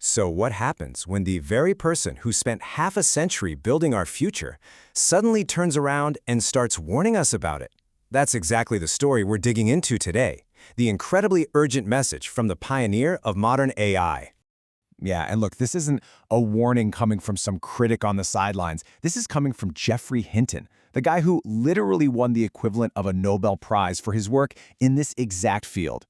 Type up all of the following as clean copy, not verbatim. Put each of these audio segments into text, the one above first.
So what happens when the very person who spent half a century building our future suddenly turns around and starts warning us about it? That's exactly the story we're digging into today, the incredibly urgent message from the pioneer of modern AI. Yeah, and look, this isn't a warning coming from some critic on the sidelines. This is coming from Geoffrey Hinton, the guy who literally won the equivalent of a Nobel Prize for his work in this exact field.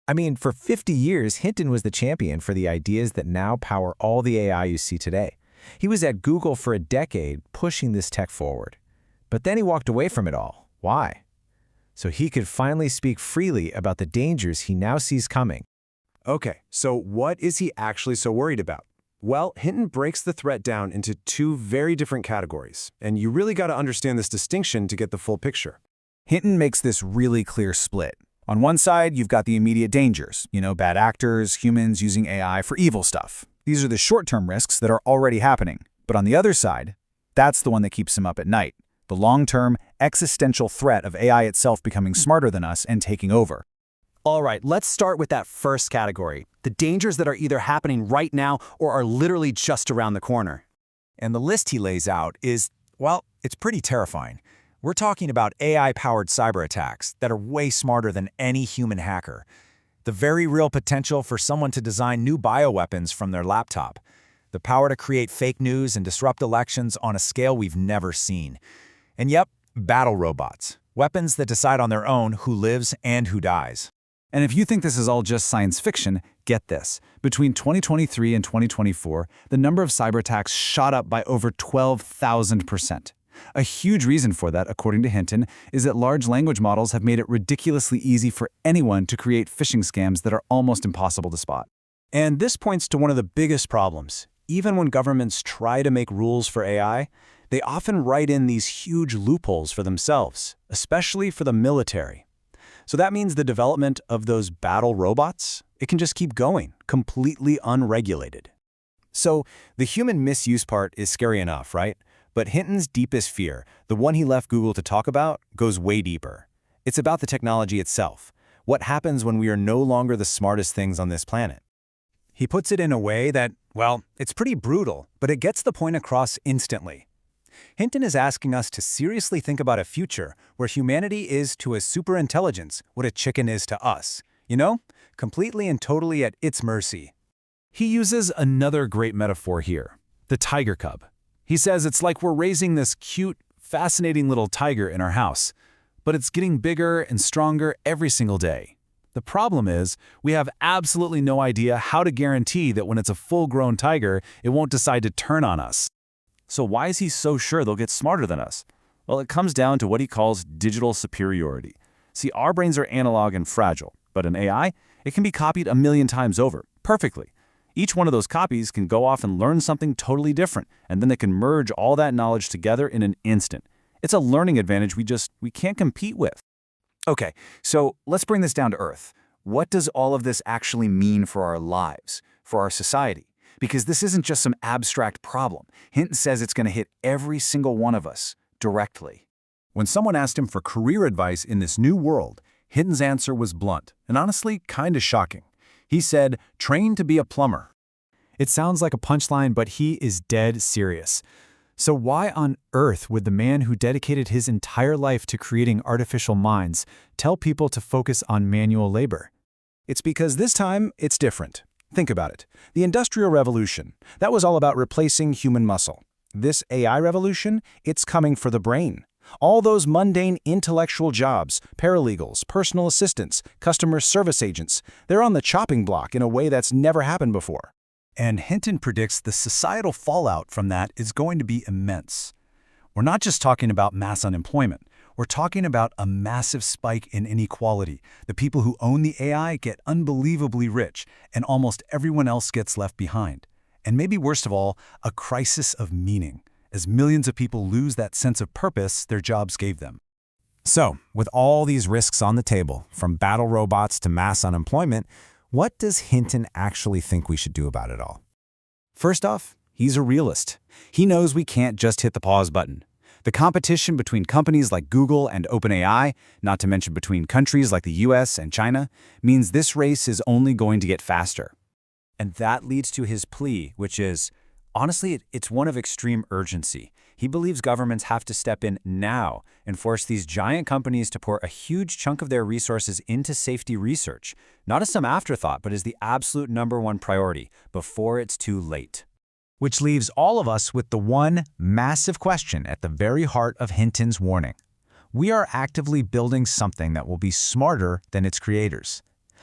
I mean, for 50 years, Hinton was the champion for the ideas that now power all the AI you see today. He was at Google for a decade, pushing this tech forward. But then he walked away from it all. Why? So he could finally speak freely about the dangers he now sees coming. Okay, so what is he actually so worried about? Well, Hinton breaks the threat down into two very different categories, and you really got to understand this distinction to get the full picture. Hinton makes this really clear split. On one side, you've got the immediate dangers, bad actors, humans using AI for evil stuff. These are the short-term risks that are already happening. But on the other side, that's the one that keeps him up at night, the long-term, existential threat of AI itself becoming smarter than us and taking over. All right, let's start with that first category, the dangers that are either happening right now or are literally just around the corner. And the list he lays out is, well, it's pretty terrifying. We're talking about AI-powered cyberattacks that are way smarter than any human hacker. The very real potential for someone to design new bioweapons from their laptop. The power to create fake news and disrupt elections on a scale we've never seen. And yep, battle robots. Weapons that decide on their own who lives and who dies. And if you think this is all just science fiction, get this. Between 2023 and 2024, the number of cyberattacks shot up by over 12,000%. A huge reason for that, according to Hinton, is that large language models have made it ridiculously easy for anyone to create phishing scams that are almost impossible to spot. And this points to one of the biggest problems. Even when governments try to make rules for AI, they often write in these huge loopholes for themselves, especially for the military. So that means the development of those battle robots, it can just keep going, completely unregulated. So the human misuse part is scary enough, right? But Hinton's deepest fear, the one he left Google to talk about, goes way deeper. It's about the technology itself. What happens when we are no longer the smartest things on this planet? He puts it in a way that, well, it's pretty brutal, but it gets the point across instantly. Hinton is asking us to seriously think about a future where humanity is to a superintelligence what a chicken is to us. Completely and totally at its mercy. He uses another great metaphor here, the tiger cub. He says it's like we're raising this cute, fascinating little tiger in our house, but it's getting bigger and stronger every single day. The problem is, we have absolutely no idea how to guarantee that when it's a full-grown tiger, it won't decide to turn on us. So why is he so sure they'll get smarter than us? Well, it comes down to what he calls digital superiority. See, our brains are analog and fragile, but in AI, it can be copied a million times over, perfectly. Each one of those copies can go off and learn something totally different, and then they can merge all that knowledge together in an instant. It's a learning advantage we can't compete with. Okay, so let's bring this down to earth. What does all of this actually mean for our lives, for our society? Because this isn't just some abstract problem. Hinton says it's going to hit every single one of us directly. When someone asked him for career advice in this new world, Hinton's answer was blunt and honestly kind of shocking. He said, train to be a plumber. It sounds like a punchline, but he is dead serious. So why on earth would the man who dedicated his entire life to creating artificial minds tell people to focus on manual labor? It's because this time it's different. Think about it. The Industrial Revolution, that was all about replacing human muscle. This AI revolution, it's coming for the brain. All those mundane intellectual jobs, paralegals, personal assistants, customer service agents, they're on the chopping block in a way that's never happened before. And Hinton predicts the societal fallout from that is going to be immense. We're not just talking about mass unemployment. We're talking about a massive spike in inequality. The people who own the AI get unbelievably rich, and almost everyone else gets left behind. And maybe worst of all, a crisis of meaning, as millions of people lose that sense of purpose their jobs gave them. So, with all these risks on the table, from battle robots to mass unemployment, what does Hinton actually think we should do about it all? First off, he's a realist. He knows we can't just hit the pause button. The competition between companies like Google and OpenAI, not to mention between countries like the US and China, means this race is only going to get faster. And that leads to his plea, which is, honestly, it's one of extreme urgency. He believes governments have to step in now and force these giant companies to pour a huge chunk of their resources into safety research, not as some afterthought, but as the absolute #1 priority, before it's too late. Which leaves all of us with the one massive question at the very heart of Hinton's warning. We are actively building something that will be smarter than its creators.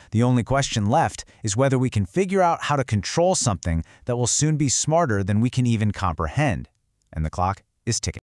The only question left is whether we can figure out how to control something that will soon be smarter than we can even comprehend. And the clock is ticking.